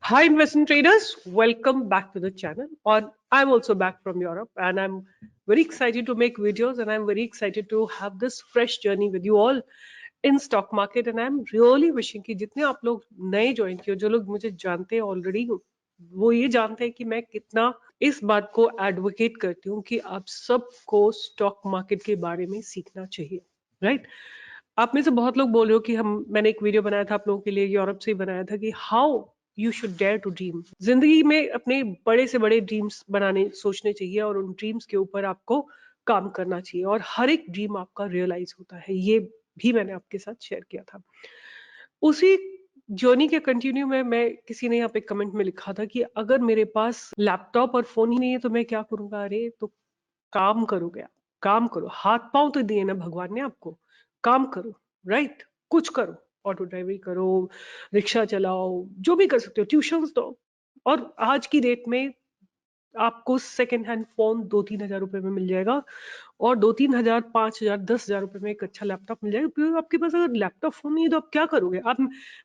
Hi, investment traders. Welcome back to the channel. Or I'm also back from Europe, and I'm very excited to make videos, and I'm very excited to have this fresh journey with you all in stock market. And I'm really wishing कि जितने आप लोग नए join किए, जो लोग मुझे जानते हैं ऑलरेडी, वो ये जानते हैं कि मैं कितना इस बात को एडवोकेट करती हूँ कि आप सबको स्टॉक मार्केट के बारे में सीखना चाहिए, राइट? आप में से बहुत लोग बोल रहे हो कि मैंने एक वीडियो बनाया था आप लोगों के लिए, यूरोप से ही बनाया था कि how you should dare to dream. जिंदगी में अपने बड़े से बड़े ड्रीम्स बनाने सोचने चाहिए और उन ड्रीम्स के ऊपर आपको काम करना चाहिए और हर एक ड्रीम आपका रियलाइज होता है। ये भी मैंने आपके साथ शेयर किया था। उसी जर्नी के कंटिन्यू में मैं किसी ने यहाँ पे कमेंट में लिखा था कि अगर मेरे पास लैपटॉप और फोन ही नहीं है तो मैं क्या करूंगा। अरे तो काम करोगे आप, काम करो। हाथ पांव तो दिए ना भगवान ने आपको, काम करो, राइट? कुछ करो, ऑटो ड्राइवरी करो, रिक्शा चलाओ, जो भी कर सकते हो, ट्यूशंस दो। और आज की डेट में आपको सेकेंड हैंड फोन 2-3 हज़ार रुपए में मिल जाएगा और 2-3 हज़ार, 5 हज़ार, 10 हज़ार रुपए में एक अच्छा लैपटॉप मिल जाएगा। फिर आपके पास अगर लैपटॉप फोन नहीं है तो आप क्या करोगे? आप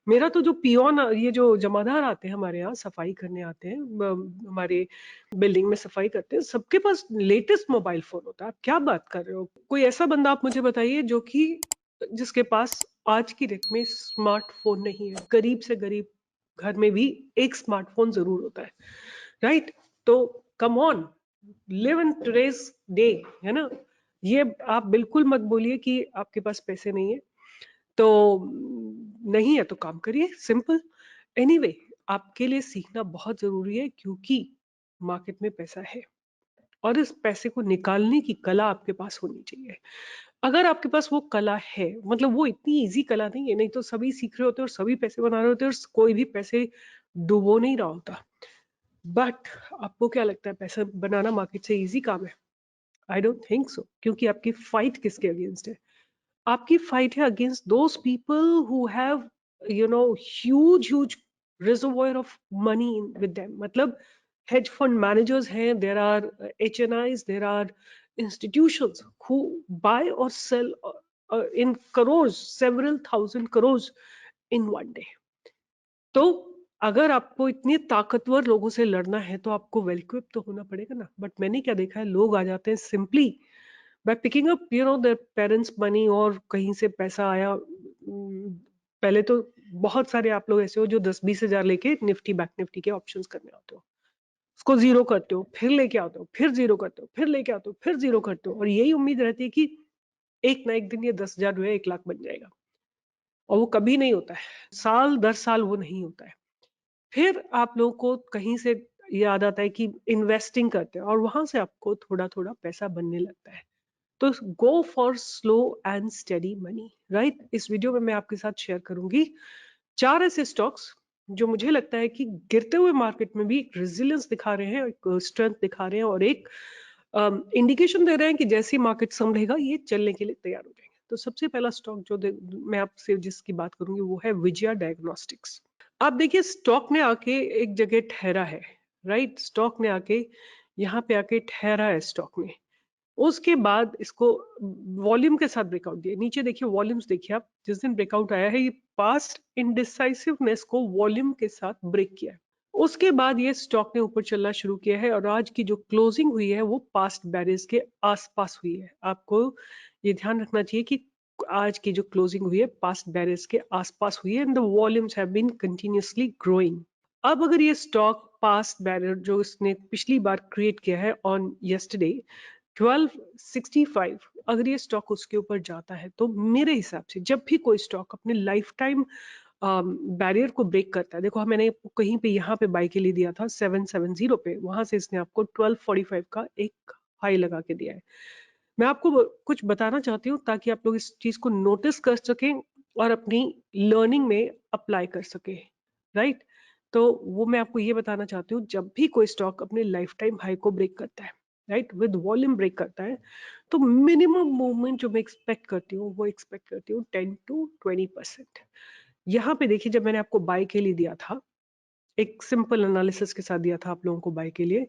मेरा तो जो पियोन, ये जो जमादार आते हैं हमारे यहाँ सफाई करने आते हैं, हमारे बिल्डिंग में सफाई करते हैं, सबके पास लेटेस्ट मोबाइल फोन होता है। आप क्या बात कर रहे हो? कोई ऐसा बंदा आप मुझे बताइए जो कि जिसके पास आज की डेट में स्मार्टफोन नहीं है। गरीब से गरीब घर में भी एक स्मार्टफोन जरूर होता है, राइट? तो come on, live in today's day, है ना? ये आप बिल्कुल मत बोलिए कि आपके पास पैसे नहीं है। तो नहीं है तो काम करिए, सिंपल। एनीवे, आपके लिए सीखना बहुत जरूरी है क्योंकि मार्केट में पैसा है और इस पैसे को निकालने की कला आपके पास होनी चाहिए। अगर आपके पास वो कला है, मतलब वो इतनी इजी कला नहीं है, नहीं तो सभी सीख रहे होते और सभी पैसे बना रहे होते और कोई भी पैसे डुबो नहीं रहा होता। बट आपको क्या लगता है पैसा बनाना मार्केट से इजी काम है? I don't think so. क्योंकि आपकी फाइट किसके अगेंस्ट है? आपकी फाइट है against those people who have huge huge reservoir of money with them. मतलब hedge fund managers हैं, there are HNIs, there are institutions who buy or sell in crores, several thousand crores in one day. तो अगर आपको इतने ताकतवर लोगों से लड़ना है तो आपको वेल इक्विप तो होना पड़ेगा ना। बट मैंने क्या देखा है, लोग आ जाते हैं simply by picking up their parents money, और कहीं से पैसा आया। पहले तो बहुत सारे आप लोग ऐसे हो जो 10-20 हज़ार लेके निफ्टी बैंक निफ्टी के ऑप्शंस करने आते हो, उसको जीरो करते हो, फिर लेके आते हो, फिर जीरो करते हो, फिर लेके आते हो, फिर जीरो करते हो, और यही उम्मीद रहती है कि एक ना एक दिन ये 10 हज़ार जो है 1 लाख बन जाएगा। और वो कभी नहीं होता है, साल दर साल वो नहीं होता है। फिर आप लोगों को कहीं से याद आता है कि इन्वेस्टिंग करते हैं और वहां से आपको थोड़ा थोड़ा पैसा बनने लगता है। तो go for slow and steady money, right? इस वीडियो में मैं आपके साथ शेयर करूंगी 4 ऐसे स्टॉक्स जो मुझे लगता है कि गिरते हुए मार्केट में भी एक रेजिलियंस दिखा रहे हैं, एक स्ट्रेंथ दिखा रहे हैं और एक इंडिकेशन दे रहे हैं कि जैसी मार्केट संभलेगा ये चलने के लिए तैयार हो जाएंगे। तो सबसे पहला स्टॉक जो मैं आपसे जिसकी बात करूंगी वो है विजया डायग्नोस्टिक्स। आप देखिए, स्टॉक ने आके एक जगह ठहरा है, राइट? स्टॉक ने आके यहाँ पे आके ठहरा है स्टॉक ने। उसके बाद इसको वॉल्यूम के साथ ब्रेकआउट दिया। नीचे देखिए, वॉल्यूम्स देखिए आप, जिस दिन ब्रेकआउट आया है ये पास्ट इनडिसाइसिवनेस को वॉल्यूम के साथ ब्रेक किया है। उसके बाद ये स्टॉक ने ऊपर चलना शुरू किया है और आज की जो क्लोजिंग हुई है वो पास्ट बैरियर्स के आसपास हुई है। आपको ये ध्यान रखना चाहिए कि आज की जो क्लोजिंग हुई है पास्ट बैरियर्स के आसपास हुई है and the volumes have been continuously growing. अब अगर ये स्टॉक पास्ट बैरियर जो इसने पिछली बार क्रिएट किया है ऑन यस्टरडे 1265, अगर ये स्टॉक उसके ऊपर जाता है तो मेरे हिसाब से जब भी कोई स्टॉक अपने लाइफ टाइम बैरियर को ब्रेक करता है, देखो मैंने कहीं पे यहाँ पे बाई के लिए दिया था 770 पे, वहां से इसने आपको 1245 का एक हाई लगा के दिया है। मैं आपको कुछ बताना चाहती हूँ ताकि आप लोग इस चीज को नोटिस कर सकें और अपनी लर्निंग में अप्लाई कर सके, राइट? तो वो मैं आपको ये बताना चाहती हूँ, जब भी कोई स्टॉक अपने लाइफ टाइम हाई को ब्रेक करता है, राइट, विद वॉल्यूम ब्रेक करता है, तो मिनिमम मूवमेंट जो मैं एक्सपेक्ट करती हूँ वो एक्सपेक्ट करती हूँ 10 to 20%। यहाँ पे देखिए, जब मैंने आपको बाय के लिए दिया था, एक सिंपल एनालिसिस के साथ दिया था आप लोगों को बाय के लिए,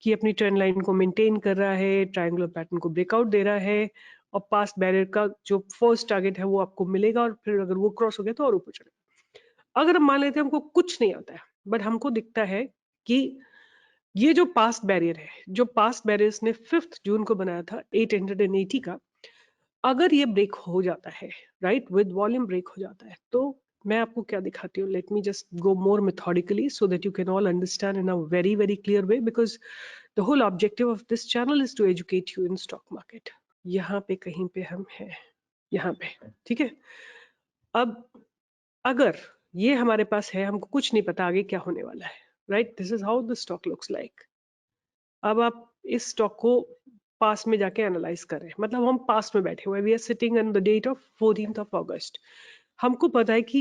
कि अपनी ट्रेंड लाइन को मेंटेन कर रहा है, ट्रायंगुलर पैटर्न को ब्रेकआउट दे रहा है और पास्ट बैरियर का जो फर्स्ट टारगेट है वो आपको मिलेगा और फिर अगर वो क्रॉस हो गया तो और ऊपर चलेगा। अगर हम मान लेते हैं हमको कुछ नहीं आता है, बट हमको दिखता है कि ये जो पास्ट बैरियर है, जो पास्ट बैरियर्स ने 5 जून को बनाया था 880 का, अगर ये ब्रेक हो जाता है, राइट, विद वॉल्यूम ब्रेक हो जाता है, तो मैं आपको क्या दिखाती हूँ. Let me just go more methodically so that you can all understand in a very very clear way, because the whole objective of this channel is to educate you in stock market. यहाँ पे कहीं पे हम हैं, यहाँ पे, ठीक है. अब अगर ये हमारे पास है, हमको कुछ नहीं पता आगे क्या होने वाला है, right, this is how the stock looks like. अब आप इस स्टॉक को पास्ट में जाके एनालाइज कर रहे हैं, मतलब हम पास्ट में बैठे हुए हैं. We are sitting on the date of 14th of August. हमको पता है कि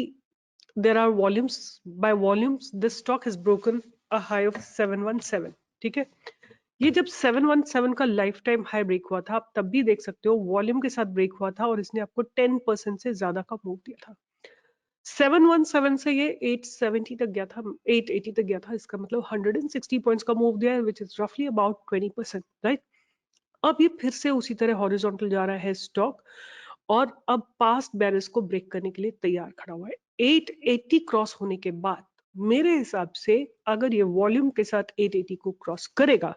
there are volumes, by volumes this stock has broken a high of 717. ठीक है, ये जब 717 का लाइफ टाइम हाई ब्रेक हुआ था, आप तब भी देख सकते हो वॉल्यूम के साथ ब्रेक हुआ था और इसने आपको 10% से ज्यादा का मूव दिया था. 717 से ये 870 तक गया था, 880 तक गया था. इसका मतलब 160 पॉइंट्स का मूव दिया है, विच इज रफली अबाउट 20%, राइट. अब ये फिर से उसी तरह हॉरिजॉन्टल जा रहा है स्टॉक, और अब पास्ट बैरियर्स को ब्रेक करने के लिए तैयार खड़ा हुआ है. 880 क्रॉस होने के बाद मेरे हिसाब से अगर ये वॉल्यूम के साथ 880 को क्रॉस करेगा,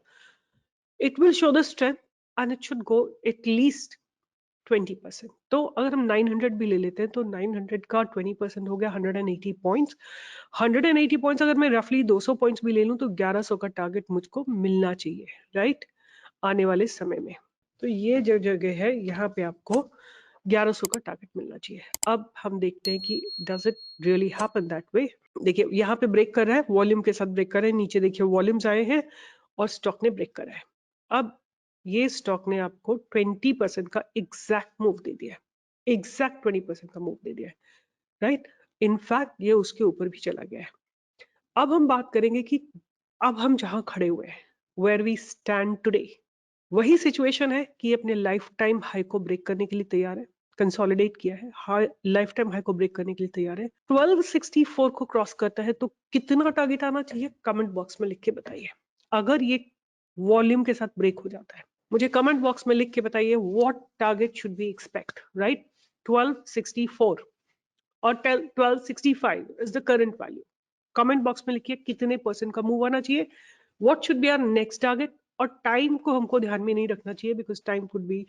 it will show the strength and it should go at least 20%. तो अगर हम 900 भी ले लेते हैं तो 900 का 20% हो गया 180 पॉइंट्स. 180 पॉइंट्स अगर मैं रफली 200 पॉइंट्स भी ले लूं तो 1100 का टारगेट मुझको मिलना चाहिए, राइट, आने वाले समय में. तो ये जो जगह है, यहाँ पे आपको 1100 का टारगेट मिलना चाहिए. अब हम देखते हैं कि does it really happen that way. देखिए यहाँ पे ब्रेक कर रहा है, वॉल्यूम के साथ ब्रेक कर रहे हैं. नीचे देखिए वॉल्यूम्स आए हैं और स्टॉक ने ब्रेक करा है. अब ये स्टॉक ने आपको 20% का एग्जैक्ट मूव दे दिया है, एग्जैक्ट 20% का मूव दे दिया है, राइट. इनफैक्ट ये उसके ऊपर भी चला गया है. अब हम बात करेंगे कि अब हम जहां खड़े हुए हैं, वेयर वी स्टैंड टुडे, वही सिचुएशन है कि ये अपने लाइफ टाइम हाई को ब्रेक करने के लिए तैयार है. कंसोलिडेट किया है, हाई लाइफ टाइम हाई को ब्रेक करने के लिए तैयार है. 1264 को क्रॉस करता है तो कितना टारगेट आना चाहिए, कमेंट बॉक्स में लिख के बताइए. अगर ये वॉल्यूम के साथ ब्रेक हो जाता है, मुझे कमेंट बॉक्स में लिख के बताइए what target should be expect, right. 1264 और 1265 is the current value. Comment box में लिखिए कितने परसेंट का मूव आना चाहिए, what should be our next target. और टाइम को हमको ध्यान में नहीं रखना चाहिए, because time could be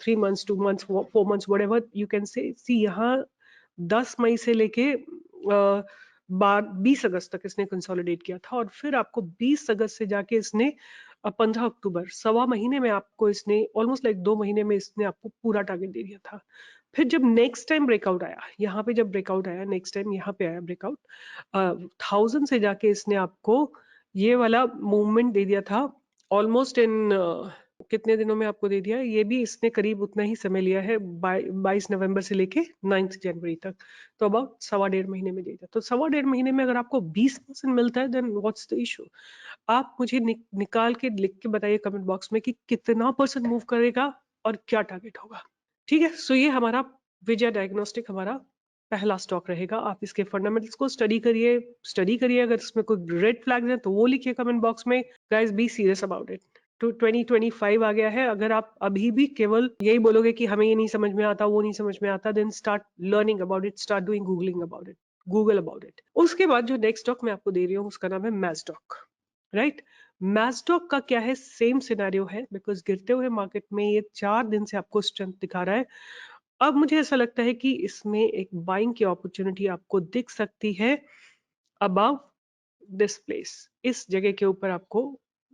3 months 2 months 4 months whatever you can say. See यहाँ 10 मई से लेके 20 अगस्त तक इसने कंसोलिडेट किया था, और फिर आपको 20 अगस्त से जाके इसने 15 अक्टूबर, सवा महीने में आपको इसने ऑलमोस्ट लाइक 2 महीने में इसने आपको पूरा टारगेट दे दिया था. फिर जब नेक्स्ट टाइम ब्रेकआउट आया, यहाँ पे जब ब्रेकआउट आया, नेक्स्ट टाइम यहाँ पे आया ब्रेकआउट, 1000 से जाके इसने आपको ये वाला मूवमेंट दे दिया था. ऑलमोस्ट इन कितने दिनों में आपको दे दिया है, ये भी इसने करीब उतना ही समय लिया है, 22 नवंबर से लेके 9 जनवरी तक. तो अबाउट 1.25 महीने में दे दिया. तो 1.25 महीने में अगर आपको 20% मिलता है, देन व्हाट्स द इशू. आप मुझे निकाल के लिख के बताइए कमेंट बॉक्स में कि कितना परसेंट मूव करेगा और क्या टारगेट होगा. ठीक है, सो ये हमारा विजय डायग्नोस्टिक हमारा पहला स्टॉक रहेगा. आप इसके फंडामेंटल्स को स्टडी करिए. अगर इसमें कोई रेड फ्लैग्स हैं तो वो लिखिए कमेंट बॉक्स में. Guys be serious about it. तो 2025 आ गया है, अगर आप अभी भी केवल यही बोलोगे कि हमें ये नहीं समझ में आता, वो नहीं समझ में आता, then start learning about it, start doing googling about it, Google about it. उसके बाद जो नेक्स्ट स्टॉक मैं आपको दे रही हूँ उसका नाम है मैस्टॉक, राइट. मैस्टॉक का क्या है, सेम सिनेरियो है, बिकॉज गिरते हुए मार्केट में ये 4 दिन से आपको स्ट्रेंथ दिखा रहा है. अब मुझे ऐसा लगता है कि इसमें एक बाइंग की अपॉर्चुनिटी आपको दिख सकती है अबव दिस प्लेस. इस जगह के ऊपर आपको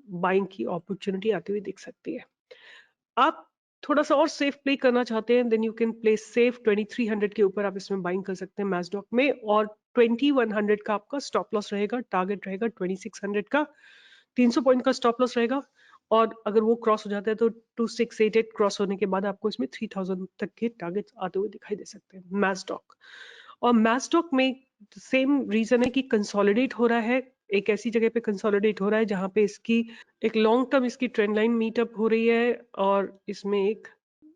बाइंग की अपॉर्चुनिटी आती हुई दिख सकती है. आप थोड़ा सा और सेफ प्ले करना चाहते हैं, then you can play safe. 2300 के ऊपर आप इसमें बाइंग कर सकते हैं मैस्डॉक में, और 2100 का आपका स्टॉप लॉस रहेगा. टारगेट रहेगा 2600 का, 300 पॉइंट का स्टॉप लॉस रहेगा. और अगर वो क्रॉस हो जाता है तो 2688 क्रॉस होने के बाद आपको इसमें 3000 तक के टारगेट्स आते हुए दिखाई दे सकते हैं मैस्डॉक. और मैस्डॉक में सेम रीजन है कि कंसोलिडेट हो रहा है, एक ऐसी जगह पे कंसोलिडेट हो रहा है जहां पे इसकी एक लॉन्ग टर्म इसकी ट्रेंड लाइन मीटअप हो रही है, और इसमें एक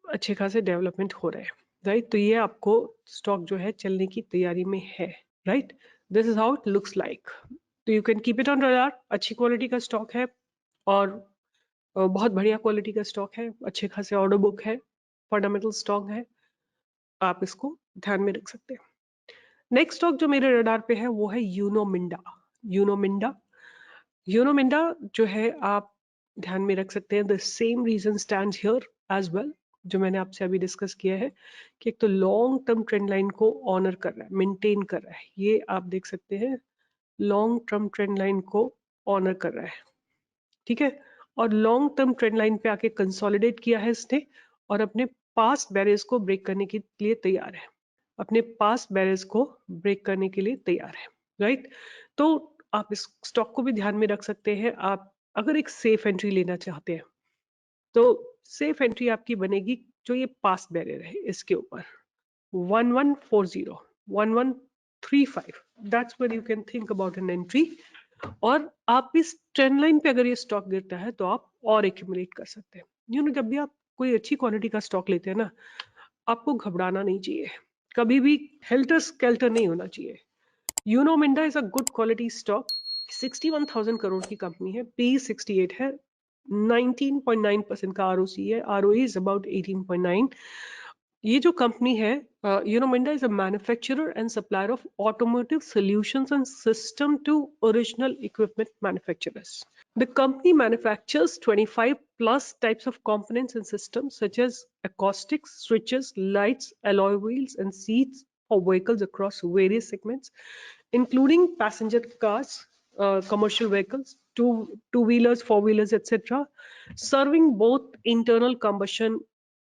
अच्छे खासे डेवलपमेंट हो रहा है, राइट. तो ये आपको स्टॉक जो है चलने की तैयारी में है, right. This is how it looks like. तो you can keep it on radar. अच्छी क्वालिटी का स्टॉक है और बहुत बढ़िया क्वालिटी का स्टॉक है, अच्छे खासे ऑर्डर बुक है, फंडामेंटल स्टॉक है, आप इसको ध्यान में रख सकते हैं. नेक्स्ट स्टॉक जो मेरे रडार पे है वो है यूनो मिंडा. यूनोमिंडा। यूनोमिंडा जो है आप ध्यान में रख सकते हैं, the same reason stands here as well, जो मैंने आपसे अभी डिस्कस किया है कि एक तो लॉन्ग टर्म ट्रेंड लाइन को ऑनर कर रहा है, मेंटेन कर रहा है, ये आप देख सकते हैं लॉन्ग टर्म ट्रेंड लाइन को ऑनर कर रहा है, ठीक है। और लॉन्ग टर्म ट्रेंड लाइन पे आके कंसोलिडेट किया है इसने और अपने पास्ट बैरियर्स को ब्रेक करने के लिए तैयार है, अपने पास्ट बैरियर्स को ब्रेक करने के लिए तैयार है, राइट। तो आप इस स्टॉक को भी ध्यान में रख सकते हैं। आप अगर एक सेफ एंट्री लेना चाहते हैं तो सेफ एंट्री आपकी बनेगी जो ये पास्ट बैरियर है इसके ऊपर 1140 1135, that's where you can think about an entry. और आप इस ट्रेंड लाइन पे अगर ये स्टॉक गिरता है तो आप और एक्यूमुलेट कर सकते हैं। यू नो, जब भी आप कोई अच्छी क्वालिटी का स्टॉक लेते हैं ना, आपको घबराना नहीं चाहिए, कभी भी हेल्टर स्केल्टर नहीं होना चाहिए। Uno Minda is a good quality stock, 61,000 crore की कंपनी है, पी 68 है, 19.9% का आरओसी है, आरओई इज अबाउट 18.9। ये जो कंपनी है, Uno Minda is a manufacturer and supplier of automotive solutions and system to original equipment manufacturers. The company manufactures 25 plus types of components and systems such as acoustics, switches, lights, alloy wheels, and seats for vehicles across various segments, including passenger cars, commercial vehicles, two-wheelers, four-wheelers, etc., serving both internal combustion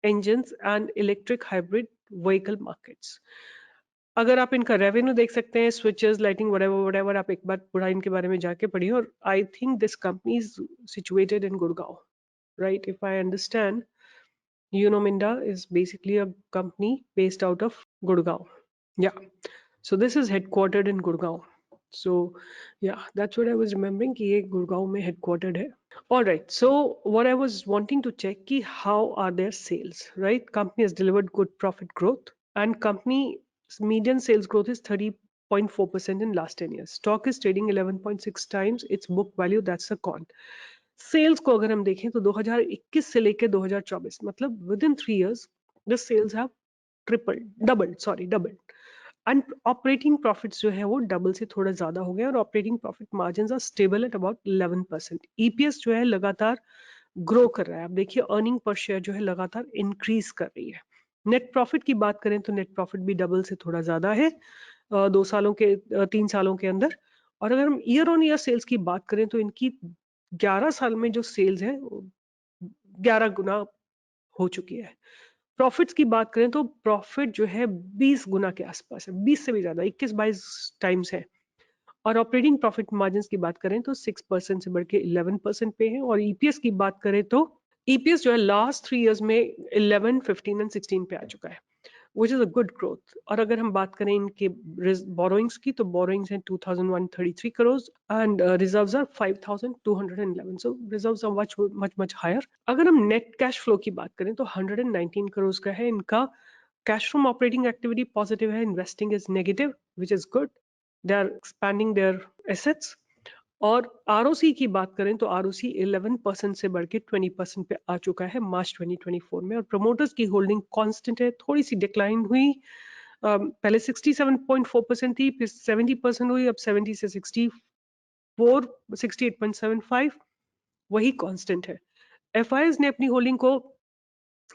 engines and electric hybrid vehicle markets. अगर आप इनका revenue देख सकते हैं, switches, lighting, whatever, आप एक बार पूरा इनके बारे में जाके पढ़िए। और I think this company is situated in Gurgaon, right, if I understand. Unominda is basically a company based out of Gurgaon. Yeah. So this is headquartered in Gurgaon. So yeah, that's what I was remembering कि ये गुड़गांव में headquartered है. All right. So what I was wanting to check कि how are their sales, right? Company has delivered good profit growth and company's median sales growth is 30.4% in last 10 years. Stock is trading 11.6 times its book value. That's a con. Sales को अगर हम देखें तो 2021 से लेके 2024, मतलब with in 3 years the cells have doubled. And operating profits जो है वो डबल से थोड़ा ज्यादा हो गया और operating profit margins are stable at about 11%। EPS जो है लगातार ग्रो कर रहा है, आप देखिए अर्निंग पर शेयर जो है लगातार इंक्रीज कर रही है। नेट प्रॉफिट की बात करें तो नेट प्रॉफिट भी डबल से थोड़ा ज्यादा है 3 सालों के अंदर। और अगर हम ईयर ऑन ईयर सेल्स की बात करें तो इनकी 11 साल में जो सेल्स है 11 गुना हो चुकी है। प्रॉफिट्स की बात करें तो प्रॉफिट जो है 20 गुना के आसपास है, 20 से भी ज्यादा, 21-22 टाइम्स है। और ऑपरेटिंग प्रॉफिट मार्जिन की बात करें तो 6% से बढ़ के 11% पे है। और ईपीएस की बात करें तो ईपीएस जो है लास्ट 3 इयर्स में 11, 15 एंड 16 पे आ चुका है, which is a good growth. और अगर हम बात करें इनके बोरोइंग्स की तो बोरोइंग्स हैं 2133 crore and reserves are 5211, so reserves are much much much higher. अगर हम नेट कैश फ्लो की बात करें तो 119 करोड़ का है इनका। Cash from operating activity positive है, investing is negative, which is good. They are expanding their assets. और आरओसी की बात करें तो आरओसी 11% से बढ़ के 20% पे आ चुका है मार्च 2024 में। और प्रमोटर्स की होल्डिंग कांस्टेंट है, थोड़ी सी डिक्लाइन हुई, पहले 67.4% थी, फिर 70% हुई, अब 70 से 64, 68.75 वही कांस्टेंट है। एफआईएस ने अपनी होल्डिंग को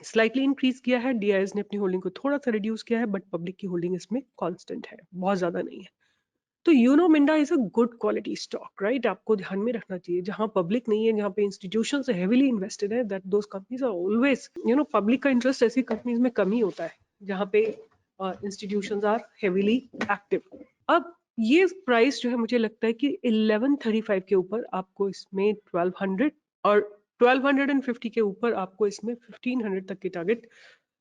स्लाइटली इंक्रीज किया है, डीआईएस ने अपनी होल्डिंग को थोड़ा सा रिड्यूस किया है, बट पब्लिक की होल्डिंग इसमें कांस्टेंट है, बहुत ज्यादा नहीं है। तो Uno Minda is a good quality stock, right, आपको ध्यान में रखना चाहिए। जहां पब्लिक नहीं है, जहां पे इंस्टीट्यूशन हेवीली इन्वेस्टेड है, that those companies are always, public का इंटरेस्ट ऐसी कंपनीज में कम ही होता है जहां पे इंस्टीट्यूशंस आर हेवीली एक्टिव। अब ये प्राइस जो है मुझे लगता है कि 1135 के ऊपर आपको इसमें 1200 और 1250 के ऊपर आपको इसमें 1500 तक के टारगेट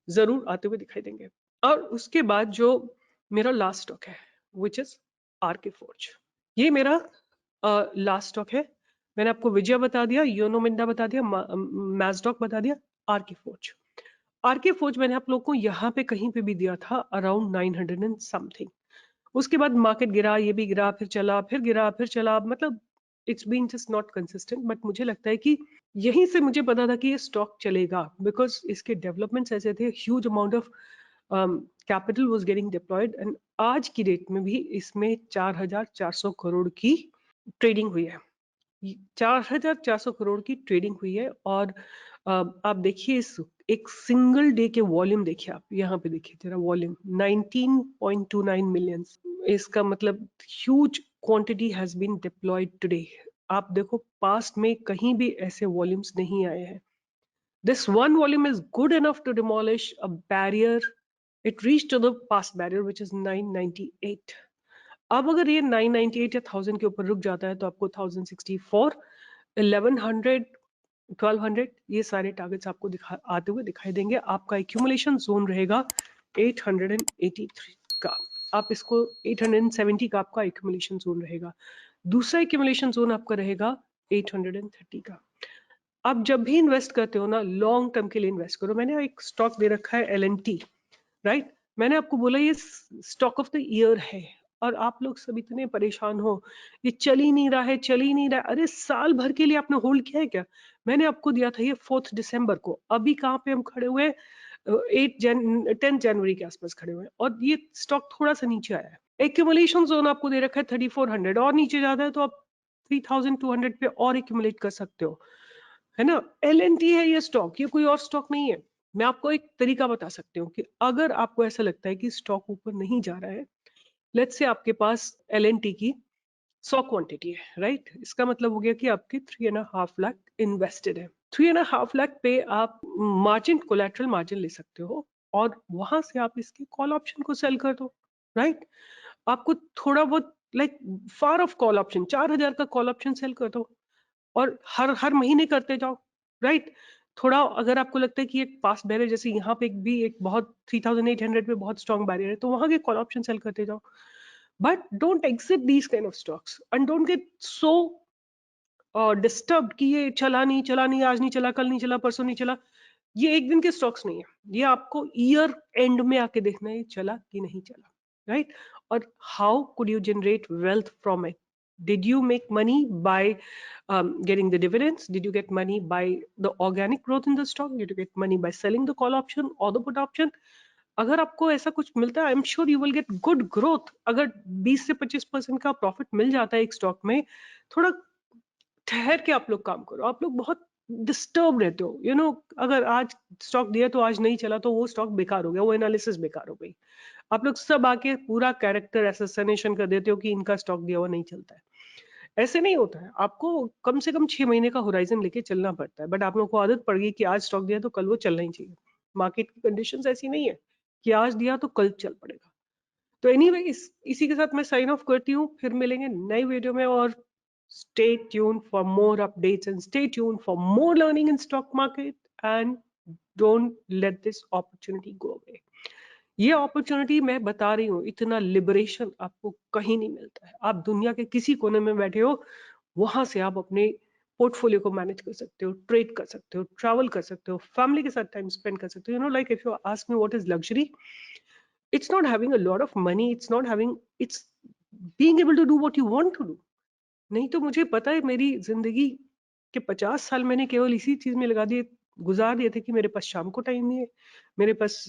जरूर आते हुए दिखाई देंगे। और उसके बाद जो मेरा लास्ट स्टॉक है विच इज आरके फोर्ज, ये मेरा लास्ट स्टॉक है। मैंने आपको विजय बता दिया, योनोमिंडा बता दिया, मैजडॉक बता दिया, आरके फोर्ज। आरके फोर्ज मैंने आप लोग को यहाँ पे कहीं पे भी दिया था अराउंड 900 एंड समथिंग। उसके बाद मार्केट गिरा, ये भी गिरा, फिर चला, फिर गिरा, फिर चला, मतलब it's been just not consistent. But मुझे लगता है कि यहीं से मुझे पता था कि ये स्टॉक चलेगा, बिकॉज इसके डेवलपमेंट्स ऐसे थे, huge amount of capital was getting deployed. And आज की डेट में भी इसमें 4400 करोड़ की ट्रेडिंग हुई है, 4,400 करोड़ की ट्रेडिंग हुई है। और आप देखिए इस एक सिंगल डे के वॉल्यूम देखिए, आप यहाँ पे देखिए जरा वॉल्यूम 19.29 मिलियन। इसका मतलब huge quantity has been deployed today. आप देखो पास्ट में कहीं भी ऐसे वॉल्यूम्स नहीं आए हैं। This one volume is good enough to demolish a barrier. It reached to the past barrier which is 998. अब अगर ये 998 या 1000 के ऊपर रुक जाता है तो आपको 1064, 1100, 1200 ये सारे टारगेट्स आपको आते हुए दिखाई देंगे। आपका एक्यूमुलेशन जोन रहेगा 883 का। आप इसको 870 का आपका एक्यूमुलेशन जोन रहेगा। दूसरा एक्यूमुलेशन जोन आपका रहेगा 830 का। आप जब भी इन्वेस्ट करते हो ना, लॉन्ग टर्म के लिए इन्वेस्ट करो। मैंने एक स्टॉक दे रखा है LNT, राइट। मैंने आपको बोला ये स्टॉक ऑफ द ईयर है, और आप लोग सब इतने परेशान हो, ये चल ही नहीं रहा है, चल ही नहीं रहा है। अरे साल भर के लिए आपने होल्ड किया है क्या? मैंने आपको दिया था ये 4 दिसंबर को। अभी कहाँ पे हम खड़े हुए हैं? 10 जनवरी के आसपास खड़े हुए हैं, और ये स्टॉक थोड़ा सा नीचे आया है। एक्यूमुलेशन जोन आपको दे रखा है 3400, और नीचे जाता है तो आप 3200 पे और एक्यूमुलेट कर सकते हो, है ना। LNT है ये स्टॉक, ये कोई और स्टॉक नहीं है। मैं आपको एक तरीका बता सकती हूँ कि अगर आपको ऐसा लगता है कि स्टॉक ऊपर नहीं जा रहा है, लेट्स से आपके पास LNT की 100 क्वांटिटी है, राइट। इसका मतलब हो गया कि आपके 3.5 लाख इन्वेस्टेड है। 3.5 लाख पे आप मार्जिन, कोलैटरल मार्जिन ले सकते हो, और वहां से आप इसके कॉल ऑप्शन को सेल कर दो, राइट। आपको थोड़ा बहुत like far of call option, 4000 का कॉल ऑप्शन सेल कर दो, और हर हर महीने करते जाओ, राइट। थोड़ा अगर आपको लगता है कि एक पास्ट बैरियर, जैसे यहाँ पे एक भी एक बहुत 3800 पे बहुत स्ट्रॉन्ग बैरियर है, तो वहां के कॉल ऑप्शन सेल करते जाओ। But don't exit these kind of stocks and don't get so disturb कि ये चला नहीं, चला नहीं, आज नहीं चला, कल नहीं चला, परसों नहीं चला। ये एक दिन के स्टॉक्स नहीं है, ये आपको ईयर एंड में आके देखना है चला कि नहीं चला, राइट। और how could you generate wealth from it? Did you make money by getting the dividends? Did you get money by the organic growth in the stock? Did you get money by selling the call option or the put option? अगर आपको ऐसा कुछ मिलता है, I am sure you will get good growth. अगर 20 से 25% का profit मिल जाता है एक स्टॉक में, थोड़ा ठहर के आप लोग काम करो। आप लोग बहुत डिस्टर्ब रहते हो, यू नो। अगर आज स्टॉक दिया तो आज नहीं चला तो वो स्टॉक बेकार हो गया, वो एनालिसिस बेकार हो गई। आप लोग सब आके पूरा कैरेक्टर एसेसिनेशन कर देते हो कि इनका स्टॉक दिया हुआ नहीं चलता है। ऐसे नहीं होता है। आपको कम से कम 6 महीने का होराइजन लेके चलना पड़ता है। बट आप लोगों को आदत पड़ गई कि आज स्टॉक दिया तो कल वो चलना ही चाहिए। मार्केट की कंडीशंस ऐसी नहीं है कि आज दिया तो कल चल पड़ेगा। तो एनीवे इसी के साथ मैं साइन ऑफ करती हूँ। फिर मिलेंगे नई वीडियो में, और stay tuned for more updates and stay tuned for more learning in stock market, and don't let this opportunity go away. ये अपॉर्चुनिटी मैं बता रही हूँ, इतना लिबरेशन आपको कहीं नहीं मिलता है। आप दुनिया के किसी कोने में बैठे हो, वहां से आप अपने पोर्टफोलियो को मैनेज कर सकते हो, ट्रेड कर सकते हो, ट्रैवल कर सकते हो, फैमिली के साथ टाइम स्पेंड कर सकते हो। You know, like if you ask me what is luxury, it's not having a lot of money, it's not having, it's being able to do what you want to do. नहीं तो मुझे पता है मेरी जिंदगी के 50 साल मैंने केवल इसी चीज में लगा दिए, गुजार दिए थे कि मेरे पास शाम को टाइम नहीं है, मेरे पास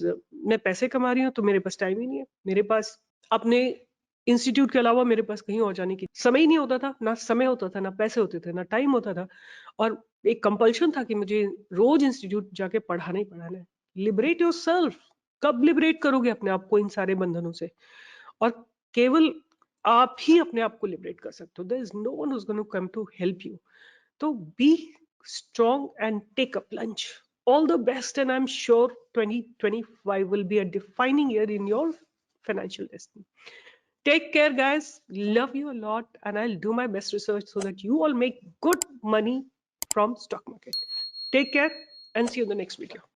मैं पैसे कमा रही हूँ तो मेरे पास टाइम ही नहीं है, मेरे पास अपने इंस्टीट्यूट के अलावा मेरे पास कहीं और जाने की समय ही नहीं होता था। ना समय होता था, ना पैसे होते थे, ना टाइम होता था, और एक कंपल्शन था कि मुझे रोज इंस्टीट्यूट जाके पढ़ाना ही पढ़ाना है। Liberate yourself. कब लिबरेट करोगे अपने आप को इन सारे बंधनों से? और केवल आप ही अपने आप को लिबरेट कर सकते हो। There is no one who is going to come to help you. तो be strong and take a plunge. All the best, and I'm sure 2025 will be a defining year in your financial destiny. Take care, guys. Love you a lot, and I'll do my best research so that you all make good money from stock market. Take care and see you in the next video.